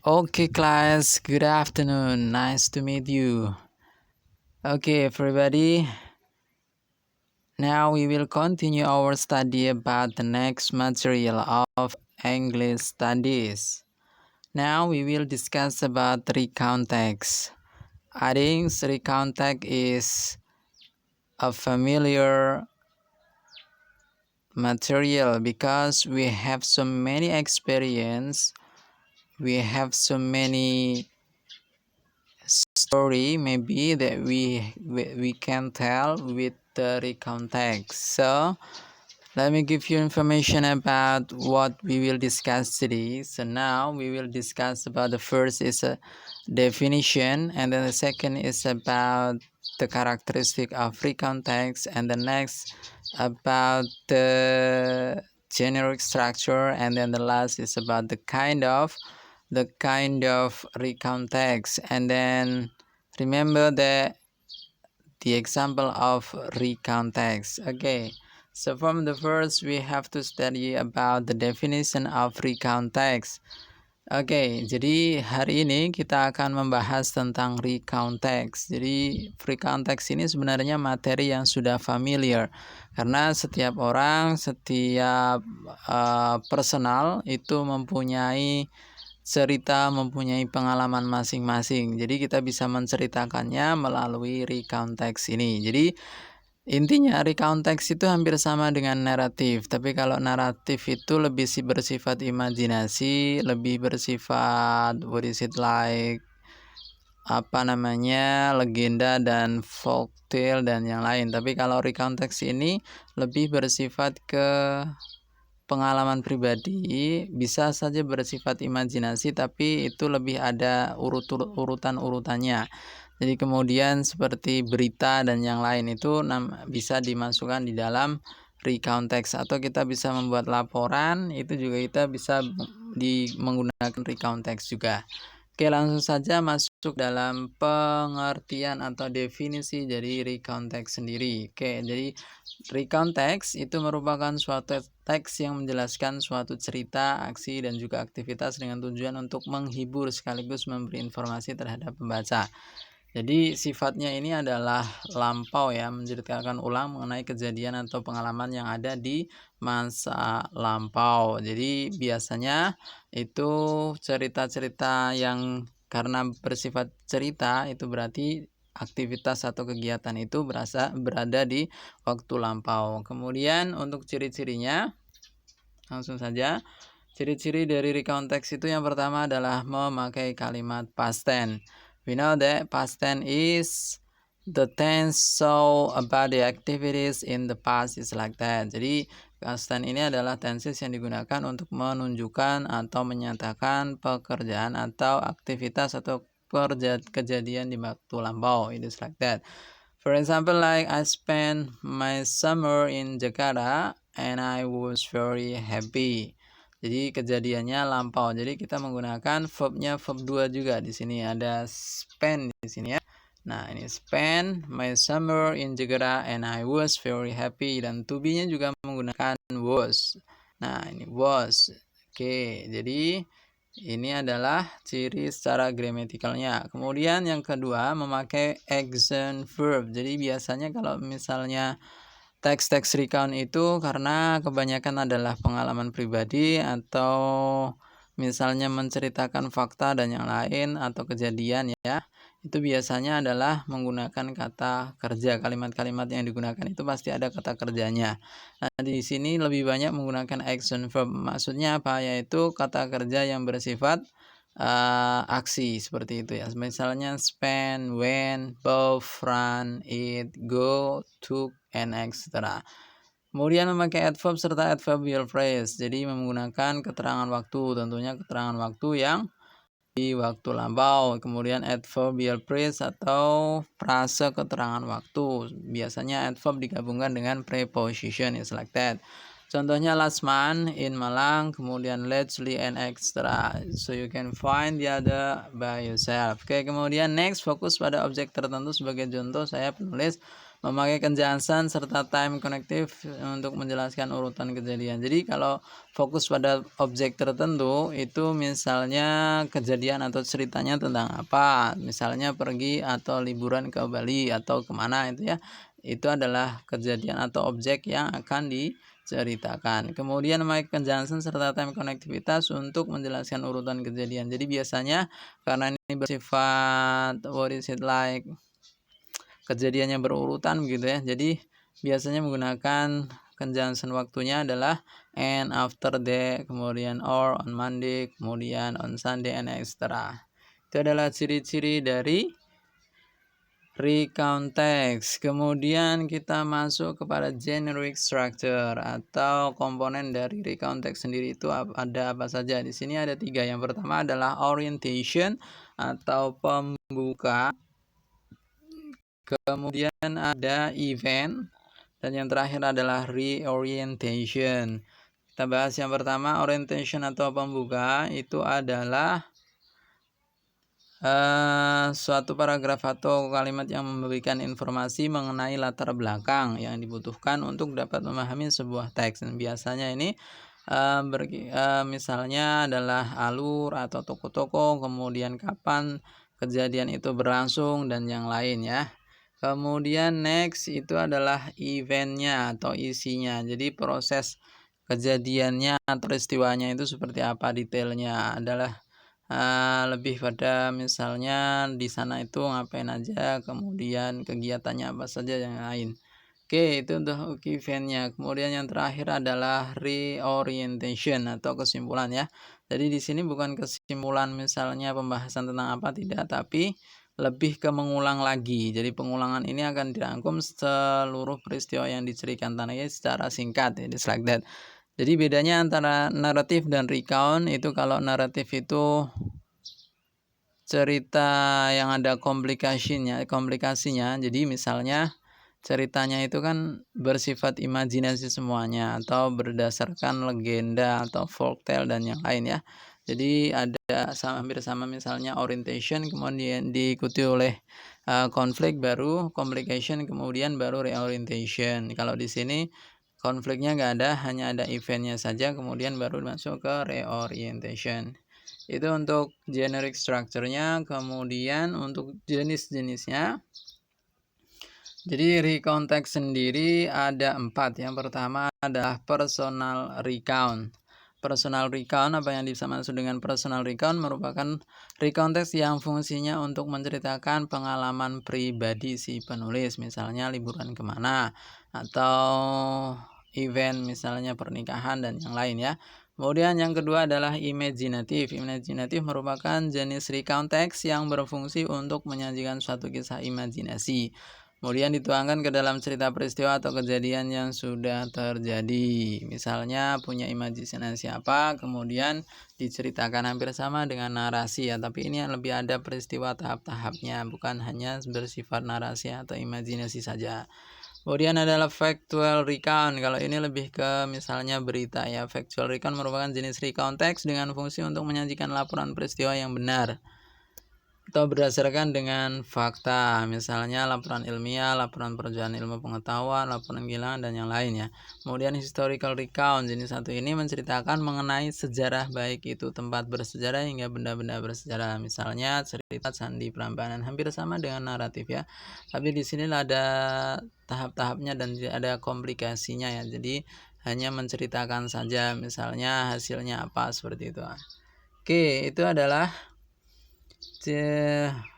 Okay, class, good afternoon. Nice to meet you. Okay, everybody. Now we will continue our study about the next material of English studies. Now we will discuss about recount text. I think recount text is a familiar material because we have so many experience, we have so many story maybe that we can tell with the recount text. So let me give you information about what we will discuss today. So now we will discuss about the first is a definition, and then the second is about the characteristic of recount text, and the next about the generic structure, and then the last is about the kind of recount text. And then remember the example of recount text. Okay, so from the first we have to study about the definition of recount text. Oke, jadi hari ini kita akan membahas tentang recount text. Jadi recount text ini sebenarnya materi yang sudah familiar karena setiap orang, setiap personal itu mempunyai cerita, mempunyai pengalaman masing-masing. Jadi kita bisa menceritakannya melalui recount text ini. Jadi intinya recount text itu hampir sama dengan naratif, tapi kalau naratif itu lebih bersifat imajinasi, lebih bersifat what is it like legenda dan folk tale dan yang lain. Tapi kalau recount text ini lebih bersifat ke pengalaman pribadi, bisa saja bersifat imajinasi, tapi itu lebih ada urutan-urutannya. Jadi kemudian seperti berita dan yang lain itu bisa dimasukkan di dalam recount text, atau kita bisa membuat laporan, itu juga kita bisa menggunakan recount text juga. Oke, langsung saja masuk dalam pengertian atau definisi dari recount text sendiri. Oke, jadi recount text itu merupakan suatu teks yang menjelaskan suatu cerita, aksi, dan juga aktivitas dengan tujuan untuk menghibur sekaligus memberi informasi terhadap pembaca. Jadi sifatnya ini adalah lampau ya, menceritakan ulang mengenai kejadian atau pengalaman yang ada di masa lampau. Jadi biasanya itu cerita-cerita yang karena bersifat cerita itu berarti aktivitas atau kegiatan itu berada di waktu lampau. Kemudian untuk ciri-cirinya langsung saja. Ciri-ciri dari recount text itu yang pertama adalah memakai kalimat past tense. We know that past tense is the tense so about the activities in the past is like that. Jadi past tense ini adalah tenses yang digunakan untuk menunjukkan atau menyatakan pekerjaan atau aktivitas atau kejadian di waktu lampau. It is like that. For example, like I spent my summer in Jakarta and I was very happy. Jadi kejadiannya lampau. Jadi kita menggunakan verbnya verb 2 juga di sini. Ada spend di sini ya. Nah, ini spend my summer in Jakarta and I was very happy, dan to be-nya juga menggunakan was. Nah, ini was. Oke, jadi ini adalah ciri secara gramatikalnya. Kemudian yang kedua, memakai action verb. Jadi biasanya kalau misalnya teks-teks recount itu karena kebanyakan adalah pengalaman pribadi atau misalnya menceritakan fakta dan yang lain atau kejadian ya, itu biasanya adalah menggunakan kata kerja. Kalimat-kalimat yang digunakan itu pasti ada kata kerjanya. Nah, di sini lebih banyak menggunakan action verb. Maksudnya apa? Yaitu kata kerja yang bersifat aksi seperti itu ya. Misalnya spend, went, both, run, eat, go, took, and etc. Kemudian memakai adverb serta adverbial phrase. Jadi menggunakan keterangan waktu, tentunya keterangan waktu yang di waktu lampau. Kemudian adverbial phrase atau frase keterangan waktu. Biasanya adverb digabungkan dengan preposition, is like that. Contohnya last month in Malang, kemudian lately and extra. So you can find the other by yourself. Oke, kemudian next fokus pada objek tertentu. Sebagai contoh saya penulis memakai conjunction serta time connective untuk menjelaskan urutan kejadian. Jadi kalau fokus pada objek tertentu itu misalnya kejadian atau ceritanya tentang apa, misalnya pergi atau liburan ke Bali atau kemana itu ya, itu adalah kejadian atau objek yang akan diceritakan. Kemudian memakai conjunction serta time konektivitas untuk menjelaskan urutan kejadian. Jadi biasanya karena ini bersifat what is it like, kejadiannya berurutan gitu ya. Jadi biasanya menggunakan conjunction waktunya adalah and, after that, kemudian or, on Monday, kemudian on Sunday, and etc. Itu adalah ciri-ciri dari recount text. Kemudian kita masuk kepada generic structure atau komponen dari recount text sendiri. Itu ada apa saja? Di sini ada 3. Yang pertama adalah orientation atau pembuka. Kemudian ada event, dan yang terakhir adalah reorientation. Kita bahas yang pertama, orientation atau pembuka. Itu adalah suatu paragraf atau kalimat yang memberikan informasi mengenai latar belakang yang dibutuhkan untuk dapat memahami sebuah teks. Dan biasanya ini misalnya adalah alur atau toko-toko, kemudian kapan kejadian itu berlangsung, dan yang lain ya. Kemudian next itu adalah eventnya atau isinya. Jadi proses kejadiannya atau peristiwanya itu seperti apa detailnya, adalah lebih pada misalnya di sana itu ngapain aja, kemudian kegiatannya apa saja, yang lain. Oke, itu untuk eventnya. Kemudian yang terakhir adalah reorientation atau kesimpulan ya. Jadi di sini bukan kesimpulan misalnya pembahasan tentang apa, tidak, tapi lebih ke mengulang lagi. Jadi pengulangan ini akan dirangkum seluruh peristiwa yang diceritakan secara singkat, just like that. Jadi bedanya antara naratif dan recount itu, kalau naratif itu cerita yang ada komplikasinya. Jadi misalnya ceritanya itu kan bersifat imajinasi semuanya atau berdasarkan legenda atau folktale dan yang lain ya. Jadi ada hampir sama misalnya orientation, kemudian diikuti oleh konflik, baru complication, kemudian baru reorientation. Kalau di sini konfliknya nggak ada, hanya ada eventnya saja, kemudian baru masuk ke reorientation. Itu untuk generic structure-nya. Kemudian untuk jenis-jenisnya, jadi recount text sendiri ada 4. Yang pertama adalah personal recount. Personal recount, apa yang bisa masuk dengan personal recount, merupakan recount text yang fungsinya untuk menceritakan pengalaman pribadi si penulis, misalnya liburan kemana atau event misalnya pernikahan dan yang lain ya. Kemudian yang kedua adalah imaginative. Imaginative merupakan jenis recount text yang berfungsi untuk menyajikan suatu kisah imajinasi, kemudian dituangkan ke dalam cerita peristiwa atau kejadian yang sudah terjadi. Misalnya punya imajinasi apa, kemudian diceritakan hampir sama dengan narasi ya, tapi ini yang lebih ada peristiwa tahap-tahapnya, bukan hanya bersifat narasi atau imajinasi saja. Kemudian adalah factual recount. Kalau ini lebih ke misalnya berita ya. Factual recount merupakan jenis recount text dengan fungsi untuk menyajikan laporan peristiwa yang benar atau berdasarkan dengan fakta, misalnya laporan ilmiah, laporan perjalanan ilmu pengetahuan, laporan kehilangan, dan yang lainnya. Kemudian historical recount, jenis satu ini menceritakan mengenai sejarah, baik itu tempat bersejarah hingga benda-benda bersejarah, misalnya cerita Candi Prambanan, hampir sama dengan naratif ya, tapi di sini ada tahap-tahapnya dan ada komplikasinya ya. Jadi hanya menceritakan saja, misalnya hasilnya apa, seperti itu. Oke, itu adalah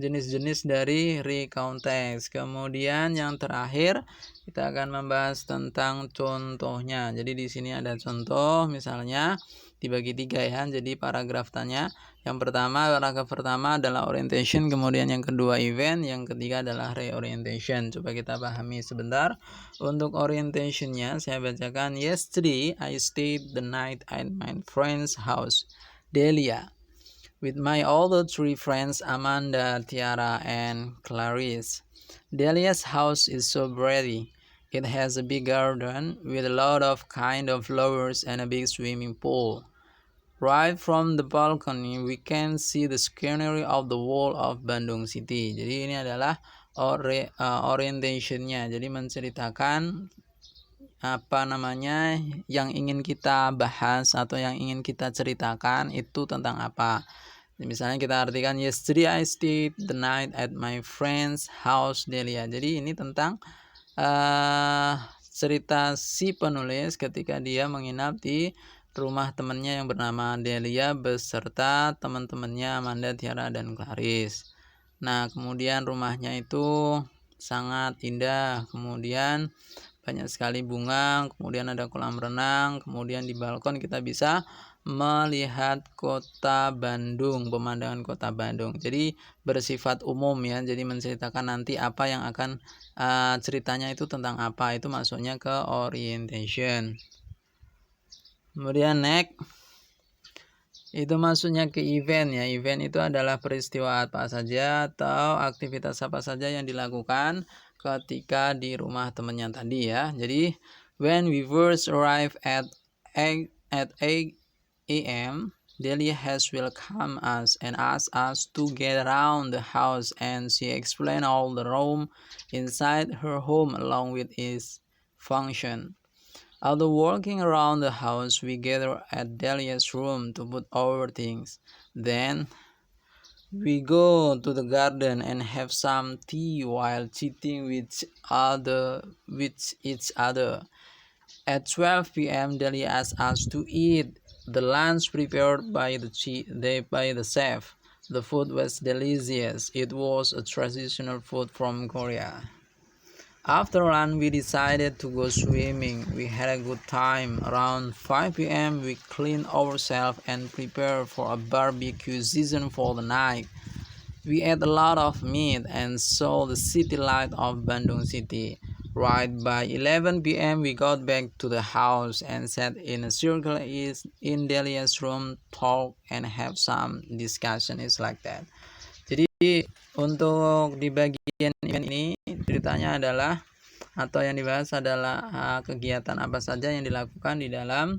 jenis-jenis dari recount text. Kemudian yang terakhir kita akan membahas tentang contohnya. Jadi di sini ada contoh, misalnya dibagi 3 ya. Jadi paragraf tanya. Yang pertama, paragraf pertama adalah orientation, kemudian yang kedua event, yang ketiga adalah reorientation. Coba kita pahami sebentar. Untuk orientationnya saya bacakan. Yesterday I stayed the night at my friend's house, Delia, with my other 3 friends, Amanda, Tiara, and Clarice. Delia's house is so pretty. It has a big garden with a lot of kind of flowers and a big swimming pool. Right from the balcony, we can see the scenery of the wall of Bandung City. Jadi ini adalah orientationnya. Jadi menceritakan yang ingin kita bahas atau yang ingin kita ceritakan itu tentang apa. Misalnya kita artikan, yesterday I stayed the night at my friend's house, Delia. Jadi ini tentang cerita si penulis ketika dia menginap di rumah temannya yang bernama Delia beserta teman-temannya Amanda, Tiara, dan Clarice. Nah, kemudian rumahnya itu sangat indah, kemudian banyak sekali bunga, kemudian ada kolam renang, kemudian di balkon kita bisa melihat kota Bandung, pemandangan kota Bandung. Jadi bersifat umum ya, jadi menceritakan nanti apa yang akan ceritanya itu tentang apa, itu masuknya ke orientation. Kemudian next, itu masuknya ke event ya. Event itu adalah peristiwa apa saja atau aktivitas apa saja yang dilakukan ketika di rumah temannya tadi ya. Jadi when we first arrived at 8 a.m. Delia has welcomed us and asked us to get around the house, and she explained all the room inside her home along with its function. After walking around the house, we gathered at Delia's room to put our things. Then we go to the garden and have some tea while chatting with each other. At 12 p.m., Delia asked us to eat the lunch prepared by the chef. The food was delicious. It was a traditional food from Korea. After lunch, we decided to go swimming. We had a good time. Around 5 p.m., we cleaned ourselves and prepared for a barbecue season for the night. We ate a lot of meat and saw the city light of Bandung City. Right by 11 p.m., we got back to the house and sat in a circle in Delia's room, talk and have some discussion. It's like that. Jadi untuk di bagian ini ceritanya adalah atau yang dibahas adalah kegiatan apa saja yang dilakukan di dalam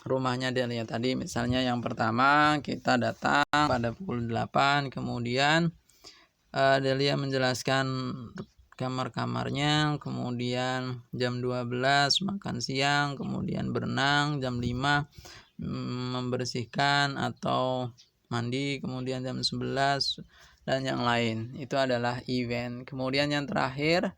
rumahnya Delia tadi. Misalnya yang pertama kita datang pada pukul 8, kemudian Delia menjelaskan kamar-kamarnya, kemudian jam 12 makan siang, kemudian berenang, jam 5 membersihkan atau mandi, kemudian jam 11 dan yang lain. Itu adalah event. Kemudian yang terakhir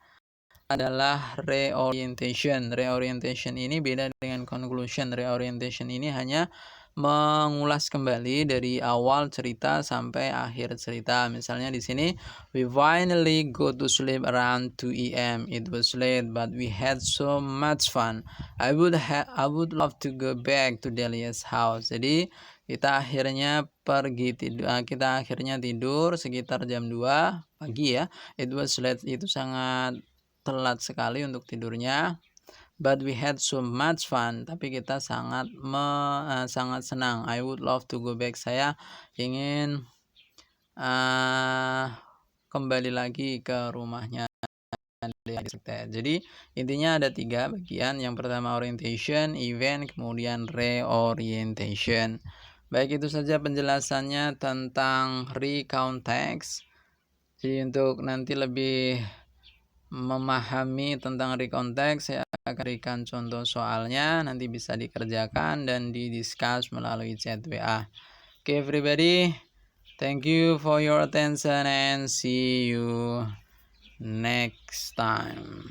adalah reorientation. Reorientation ini beda dengan conclusion. Reorientation ini hanya mengulas kembali dari awal cerita sampai akhir cerita. Misalnya di sini, we finally go to sleep around 2 a.m. It was late, but we had so much fun. I would love to go back to Delia's house. Jadi kita akhirnya tidur sekitar jam 2 pagi ya. It was late, itu sangat telat sekali untuk tidurnya. But we had so much fun. Tapi kita sangat senang. I would love to go back. Saya ingin kembali lagi ke rumahnya. Jadi intinya ada 3 bagian. Yang pertama orientation, event, kemudian reorientation. Baik, itu saja penjelasannya tentang recount text. Jadi untuk nanti lebih memahami tentang recount text, saya akan berikan contoh soalnya, nanti bisa dikerjakan dan didiscuss melalui chat WA. Okay everybody, thank you for your attention and see you next time.